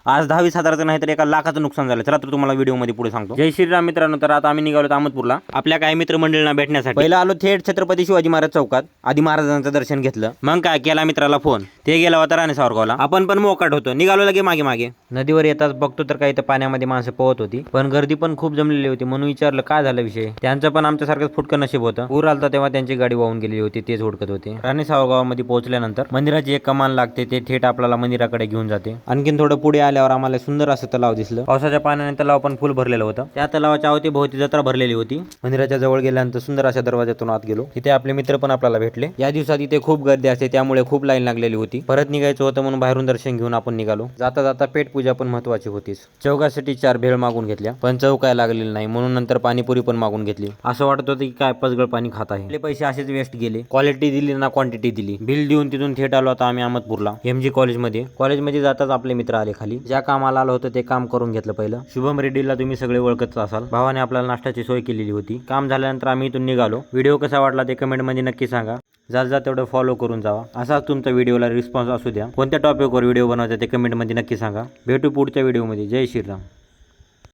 आज 10-20 हजाराचं नाही तर 1 लाखाचं नुकसान झालं. चला तर तुम्हाला व्हिडिओमध्ये पुढे सांगतो. जय श्रीराम मित्रांनो. तर आता आम्ही निघालो अहमदपूरला आपल्या काही मित्रमंडळींना भेटण्यासाठी. पहिला आलो थेट छत्रपती शिवाजी महाराज चौकात, आधी महाराजांचं दर्शन घेतलं. मग काय केला मित्राला फोन, ते गेला होता राणे सावरगावला. आपण पण मोकाट होतो, निघालो लगे मागे मागे. नदीवर येताच बघतो तर काही तर पाण्यामध्ये माणसं पोहत होती, पण गर्दी पण खूप जमलेली होती. म्हणून विचारलं काय झालं विषय. त्यांचं पण आमच्यासारखंच फुटकं नशीब होतं. पूर आलता तेव्हा त्यांची गाडी वाहून गेलेली होती, तेच हुडकत होते. राणे सावरगावामध्ये पोहोचल्यानंतर मंदिराची एक कमान लागते, ते थेट आपल्याला मंदिराकडे घेऊन जाते. आणखीन थोडं पुढे आल्यावर आम्हाला सुंदर असं तलाव दिसलं. पावसाच्या पाण्याने तलाव पण फुल भरलेलं होतं. त्या तलावाच्या अवतीभोवती जत्रा भरलेली होती. मंदिराच्या जवळ गेल्यानंतर सुंदर अशा दरवाजातून आत गेलो. तिथे आपले मित्र पण आपल्याला भेटले. या दिवसात इथे खूप गर्दी असते, त्यामुळे खूप लाईन लागलेली होती. परत निघायचं होतं म्हणून बाहेरून दर्शन घेऊन आपण निघालो. जाता जाता पेट पूजा पण महत्वाची होतीच. चौघासाठी 4 भेळ मागून घेतल्या, पण चव काय लागलेली नाही, म्हणून नंतर पाणीपुरी पण मागून घेतली. असं वाटत होतं की काय पसगळ पाणी खात आहे. आपले पैसे असेच वेस्ट गेले. क्वालिटी दिली ना क्वांटिटी दिली. बिल देऊन तिथून थेट आलो आता आम्ही अहमदपूरला MG कॉलेजमध्ये जाताच आपले मित्र आले खाली. ज्या कामाला आलं होतं ते काम करून घेतलं पहिलं. शुभम रेड्डीला तुम्ही सगळे ओळखत असाल. भावाने आपल्याला नाश्त्याची सोय केलेली होती. काम झाल्यानंतर आम्ही इथून निघालो. व्हिडिओ कसा वाटला ते कमेंटमध्ये नक्की सांगा. जात तेवढं फॉलो करून जावा. असाच तुमचा व्हिडिओला रिस्पॉन्स असू द्या. कोणत्या टॉपिकवर व्हिडिओ बनवायचा ते कमेंटमध्ये नक्की सांगा. भेटू पुढच्या व्हिडिओमध्ये. जय श्रीराम.